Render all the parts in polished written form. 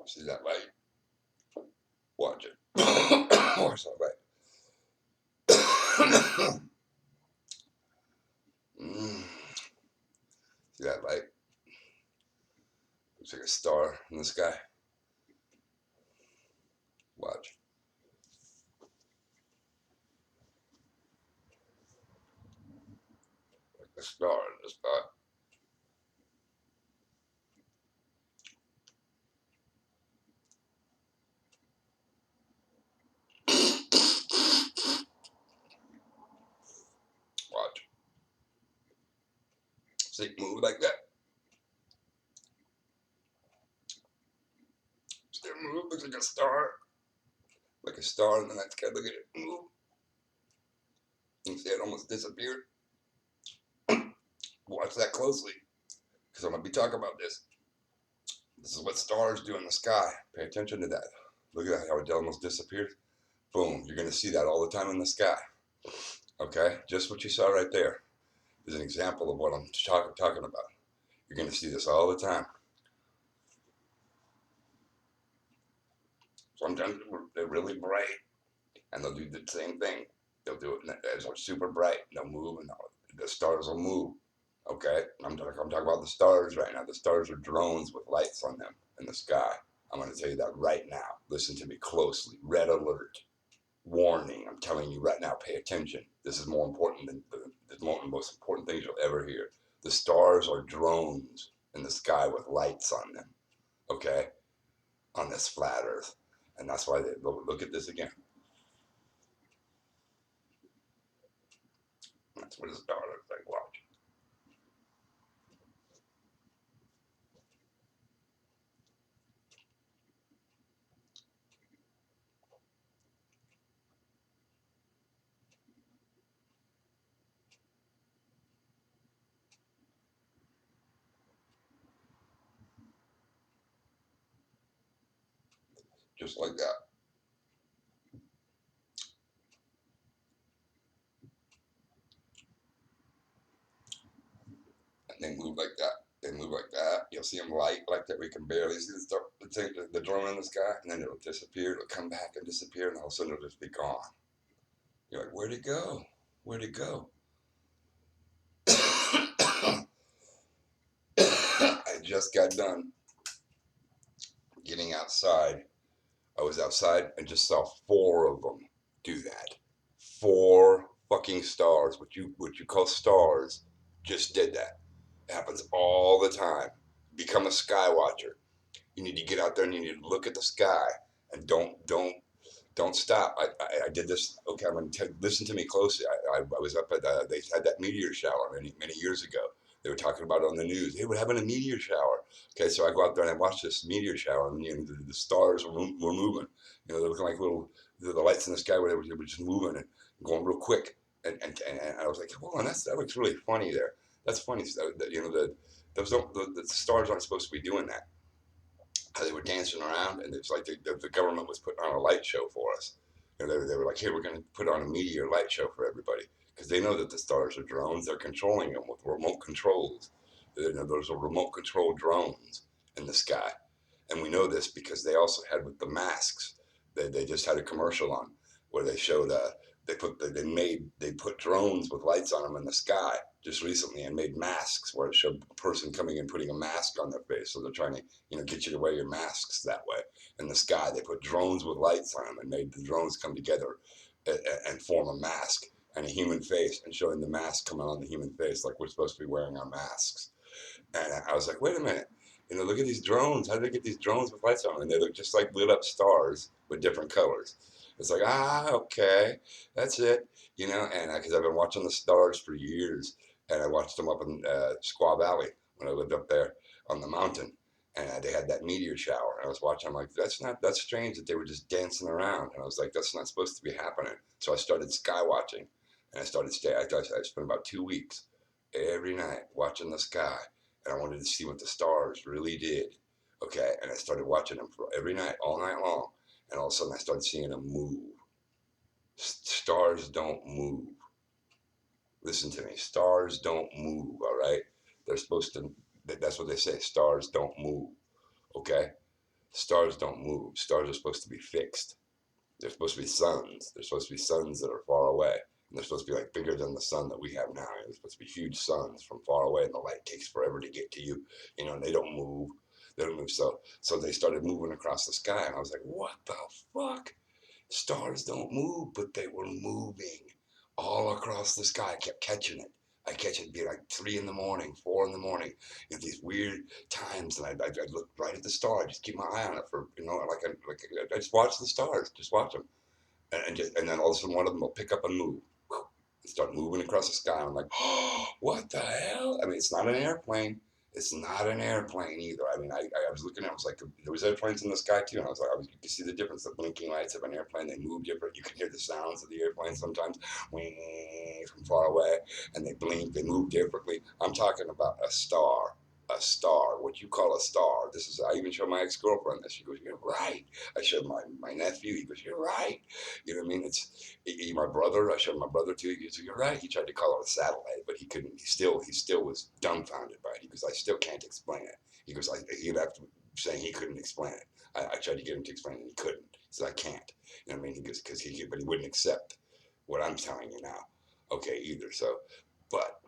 See that light? Watch it. Watch that light. See that light? Looks like a star in the sky. Watch. Like a star in the sky. Watch. See, move like that. See it move? Looks like a star. Like a star in the night sky. Look at it move. You see it almost disappeared? Watch that closely, because I'm going to be talking about this. This is what stars do in the sky. Pay attention to that. Look at that, how it almost disappeared. Boom, you're going to see that all the time in the sky. Okay, just what you saw right there is an example of what I'm talking about. You're going to see this all the time. Sometimes they're really bright, and they'll do the same thing. They'll do it as they're super bright. They'll move, and the stars will move. Okay, I'm talking about the stars right now. The stars are drones with lights on them in the sky. I'm going to tell you that right now. Listen to me closely. Red alert. Warning. I'm telling you right now, pay attention. This is more important than the most important things you'll ever hear. The stars are drones in the sky with lights on them. Okay? On this flat earth. And that's why they look at this again. That's what a star looks like. Watch. Just like that. And they move like that. They move like that. You'll see them light like that. We can barely see the drone in the sky, and then it'll disappear. It'll come back and disappear, and all of a sudden it'll just be gone. You're like, where'd it go? Where'd it go? I just got done getting outside. I was outside and just saw 4 of them do that. 4 fucking stars, what you call stars, just did that. It happens all the time. Become a sky watcher. You need to get out there and you need to look at the sky and don't stop. I did this. Okay, I'm going to listen to me closely. I was up at they had that meteor shower many years ago. They were talking about it on the news. Hey, we're having a meteor shower. Okay, so I go out there and I watch this meteor shower, and the stars were moving. They're looking like little the lights in the sky where they were just moving and going real quick. And I was like, hold on, that looks really funny there. That's funny. The stars aren't supposed to be doing that. They were dancing around, and it's like the government was putting on a light show for us. They were like, hey, we're going to put on a meteor light show for everybody, because they know that the stars are drones. They're controlling them with remote controls. Those are remote control drones in the sky. And we know this because they also had with the masks. They just had a commercial on where they showed they put drones with lights on them in the sky just recently and made masks where it showed a person coming and putting a mask on their face. So they're trying to get you to wear your masks that way. In the sky, they put drones with lights on them and made the drones come together and form a mask and a human face, and showing the mask coming on the human face like we're supposed to be wearing our masks. And I was like, wait a minute. Look at these drones. How did they get these drones with lights on them? And they look just like lit up stars with different colors. It's like, okay, that's it. And because I've been watching the stars for years, and I watched them up in Squaw Valley when I lived up there on the mountain, and they had that meteor shower. And I was watching. I'm like, that's strange that they were just dancing around. And I was like, that's not supposed to be happening. So I started sky watching, and I started staying. I spent about 2 weeks every night watching the sky, and I wanted to see what the stars really did. Okay, and I started watching them for every night, all night long, and all of a sudden I started seeing them move. Stars don't move. Listen to me. Stars don't move. All right, they're supposed to. That's what they say. Stars don't move. Okay, Stars don't move. Stars are supposed to be fixed. They're supposed to be suns. They're supposed to be suns that are far away. And they're supposed to be like bigger than the sun that we have now. They're supposed to be huge suns from far away, and the light takes forever to get to you. And they don't move. They don't move. So they started moving across the sky, and I was like, what the fuck? Stars don't move, but they were moving all across the sky. I kept catching it. I catch it be like 3 in the morning, 4 in the morning, these weird times, and I'd look right at the star. I just keep my eye on it for I just watch the stars, just watch them, and then all of a sudden one of them will pick up and move, and start moving across the sky. I'm like, oh, what the hell? I mean, it's not an airplane. It's not an airplane either. I mean, I was looking at it, I was like, there was airplanes in the sky too, and I was like, you could see the difference. The blinking lights of an airplane, they move different. You can hear the sounds of the airplane sometimes, wing from far away, and they blink, they move differently. I'm talking about a star. A star, what you call a star. I even showed my ex-girlfriend this. She goes, you're right. I showed my nephew. He goes, you're right. You know what I mean? My brother. I showed my brother too. He goes, "You're right." He tried to call it a satellite, but he couldn't. He still was dumbfounded by it. He goes, "I still can't explain it." He goes, "He'd have to saying he couldn't explain it." I tried to get him to explain it, and he couldn't. He said, "I can't." You know what I mean? He goes, but he wouldn't accept what I'm telling you now. Okay, either. So, but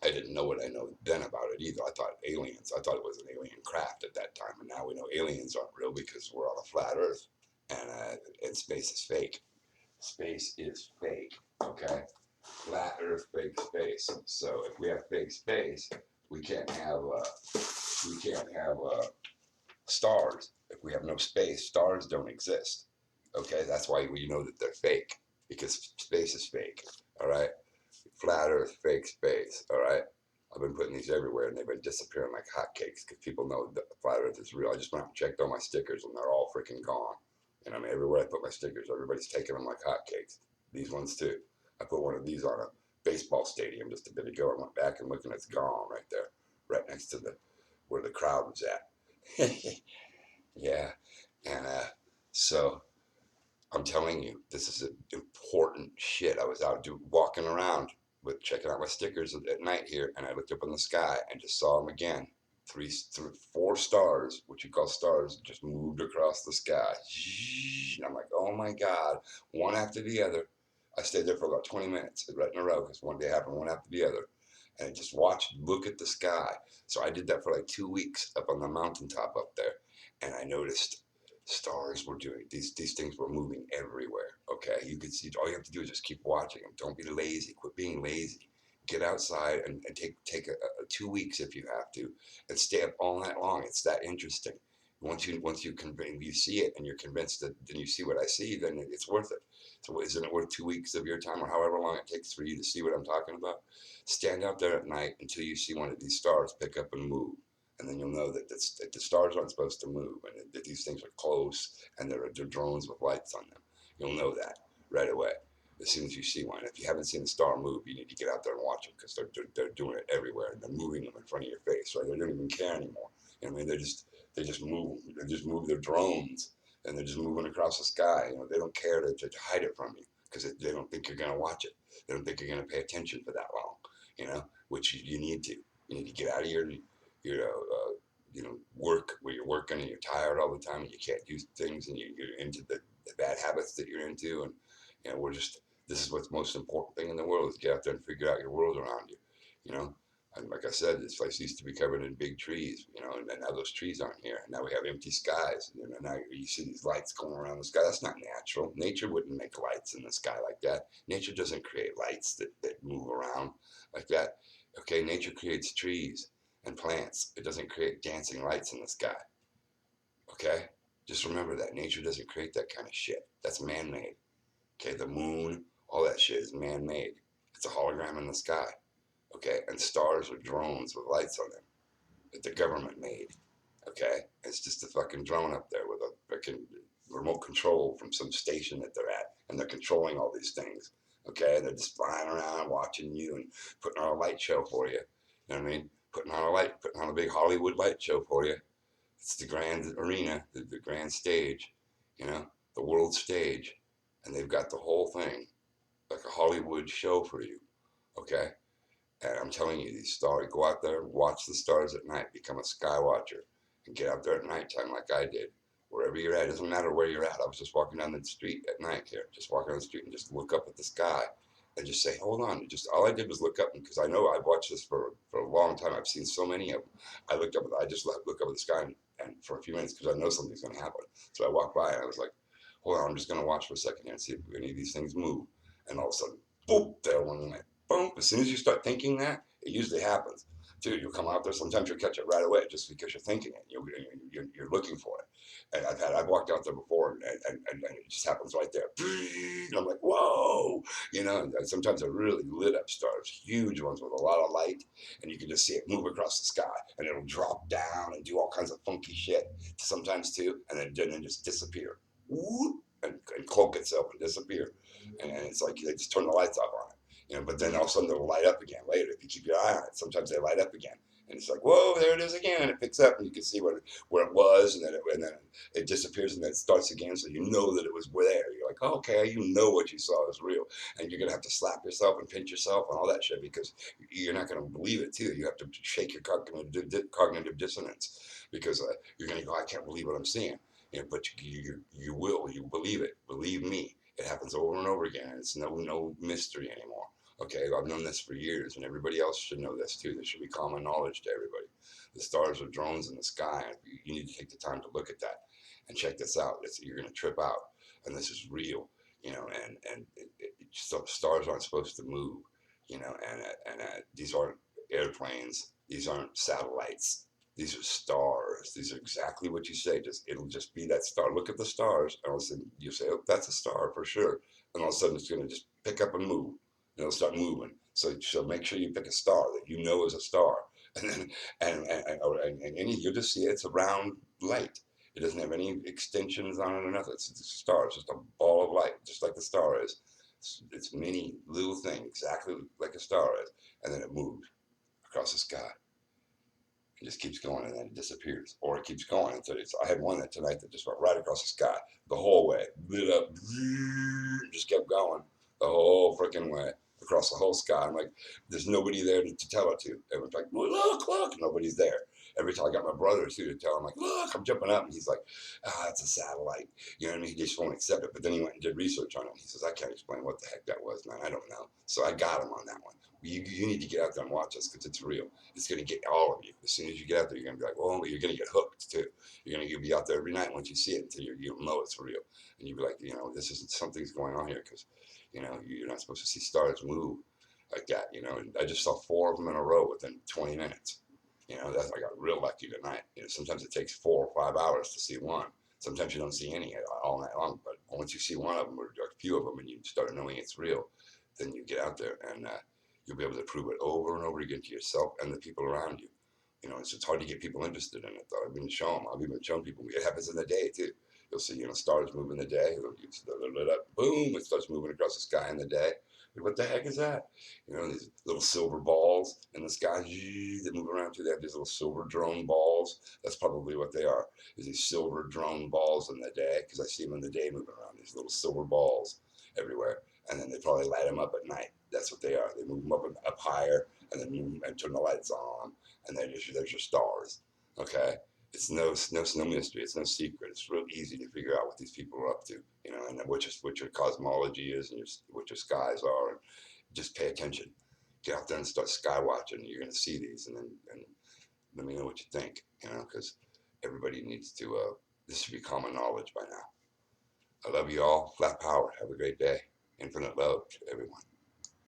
I didn't know what I know then about it either. I thought aliens. I thought it was an alien craft at that time, and now we know aliens aren't real because we're on a flat Earth, and space is fake. Space is fake. Okay, flat Earth, fake space. So if we have fake space, we can't have stars. If we have no space, stars don't exist. Okay, that's why we know that they're fake, because space is fake. All right, flat Earth, fake space. All right. I've been putting these everywhere, and they've been disappearing like hotcakes because people know that the flat Earth is real. I just went out and checked all my stickers, and they're all freaking gone. And I mean, everywhere I put my stickers, everybody's taking them like hotcakes. These ones too. I put one of these on a baseball stadium just a bit ago. I went back and looked, and it's gone right there, right next to the where the crowd was at. Yeah, and so I'm telling you, this is important shit. I was out walking around with checking out my stickers at night here, and I looked up in the sky and just saw them again. Four stars, what you call stars, just moved across the sky. And I'm like, oh my god, one after the other. I stayed there for about 20 minutes, right in a row, because one day happened one after the other, and just look at the sky. So I did that for like 2 weeks up on the mountaintop up there, and I noticed stars were doing these things were moving everywhere. Okay, you could see. All you have to do is just keep watching them. Don't be lazy. Quit being lazy. Get outside and take 2 weeks if you have to, and stay up all night long. It's that interesting. You see it and you're convinced that then you see what I see, then it's worth it. So isn't it worth 2 weeks of your time or however long it takes for you to see what I'm talking about? Stand out there at night until you see one of these stars pick up and move, and then you'll know that the stars aren't supposed to move, and that these things are close, and they're drones with lights on them. You'll know that right away as soon as you see one. If you haven't seen a star move, you need to get out there and watch them, because they're doing it everywhere, and they're moving them in front of your face. Right? They don't even care anymore. You know what I mean? They just move their drones, and they're just moving across the sky. They don't care to hide it from you, because they don't think you're gonna watch it. They don't think you're gonna pay attention for that long. Which you need to. You need to get out of your work where you're working and you're tired all the time and you can't do things, and you're into the bad habits that you're into, and this is what's the most important thing in the world, is get out there and figure out your world around you. You know, and like I said, this place used to be covered in big trees, and now those trees aren't here. And now we have empty skies. Now you see these lights going around the sky. That's not natural. Nature wouldn't make lights in the sky like that. Nature doesn't create lights that move around like that. Okay, nature creates trees and plants. It doesn't create dancing lights in the sky. Okay, just remember that nature doesn't create that kind of shit. That's man-made. Okay, the moon, all that shit is man-made. It's a hologram in the sky. Okay, and stars are drones with lights on them that the government made. Okay, it's just a fucking drone up there with a fucking remote control from some station that they're at, and they're controlling all these things. Okay, and they're just flying around watching you and putting on a light show for you. You know what I mean? Putting on a big Hollywood light show for you. It's the grand arena, the grand stage, the world stage, and they've got the whole thing like a Hollywood show for you. Okay, and I'm telling you, these stars, go out there, watch the stars at night, become a sky watcher, and get out there at nighttime like I did. Wherever you're at, it doesn't matter where you're at. I was just walking down the street at night here, just walking down the street and just look up at the sky and just say, hold on. And just all I did was look up, because I know I've watched this for a long time. I've seen so many of them. I looked up, I just look up at the sky and for a few minutes because I know something's going to happen. So I walked by and I was like, hold on, I'm just going to watch for a second here and see if any of these things move. And all of a sudden, boom, there one went. Boom. As soon as you start thinking that, it usually happens. Dude, you'll come out there. Sometimes you'll catch it right away just because you're thinking it. You're looking for it. And I've walked out there before, and it just happens right there. And I'm like, whoa, And sometimes they're really lit up stars, huge ones with a lot of light, and you can just see it move across the sky, and it'll drop down and do all kinds of funky shit sometimes too, and then just disappear, and cloak itself and disappear, and it's like they just turn the lights off on it. But then all of a sudden they'll light up again later if you keep your eye on it. Sometimes they light up again, and it's like, whoa, there it is again, and it picks up, and you can see where it was, and then it disappears, and then it starts again, so you know that it was there. You're like, oh, okay, you know what you saw is real, and you're gonna have to slap yourself and pinch yourself and all that shit because you're not gonna believe it too. You have to shake your cognitive dissonance because you're gonna go, I can't believe what I'm seeing. But you will. You believe it. Believe me. It happens over and over again. It's no mystery anymore. Okay, I've known this for years, and everybody else should know this too. This should be common knowledge to everybody. The stars are drones in the sky, and you need to take the time to look at that and check this out. You're going to trip out, and this is real, stars aren't supposed to move, and these aren't airplanes, these aren't satellites. These are stars. These are exactly what you say. It'll just be that star. Look at the stars, and all of a sudden you say, "Oh, that's a star for sure." And all of a sudden it's going to just pick up and move. It'll start moving. So make sure you pick a star that you know is a star, and then and you'll just see it's a round light. It doesn't have any extensions on it or nothing. It's a star. It's just a ball of light, just like the star is. It's a mini little thing, exactly like a star is, and then it moves across the sky. It just keeps going and then it disappears, or it keeps going until it's. I had one that tonight that just went right across the sky the whole way, lit up, just kept going the whole freaking way across the whole sky. I'm like, there's nobody there to tell it to. Everyone's like, well, look, nobody's there. Every time I got my brother too to tell him, like, look, I'm jumping up, and he's like, it's a satellite. You know what I mean? He just won't accept it. But then he went and did research on it. He says, I can't explain what the heck that was, man. I don't know. So I got him on that one. You need to get out there and watch this because it's real. It's going to get all of you. As soon as you get out there, you're going to be like, well, you're going to get hooked too. You're going to be out there every night once you see it until you know it's real. And you'll be like, this isn't, something's going on here because, you're not supposed to see stars move like that, And I just saw 4 of them in a row within 20 minutes. I got real lucky tonight. Sometimes it takes 4 or 5 hours to see one. Sometimes you don't see any all night long, but once you see one of them or a few of them and you start knowing it's real, then you get out there and you'll be able to prove it over and over again to yourself and the people around you. It's hard to get people interested in it, though. I've even shown people. It happens in the day, too. You'll see, stars move in the day. They're lit up. Boom, it starts moving across the sky in the day. What the heck is that? These little silver balls in the sky, they move around too. They have these little silver drone balls. That's probably what they are, is these silver drone balls in the day, because I see them in the day moving around, these little silver balls everywhere. And then they probably light them up at night. That's what they are. They move them up higher, and then move them and turn the lights on, and then there's your stars. Okay, it's no mystery. It's no secret. It's real easy to figure out what these people are up to, and what your cosmology is, and what your skies are. And just pay attention. Get out there and start sky watching. You're going to see these, and let me know what you think, because everybody needs to. This should be common knowledge by now. I love you all. Flat power. Have a great day. Infinite love to everyone.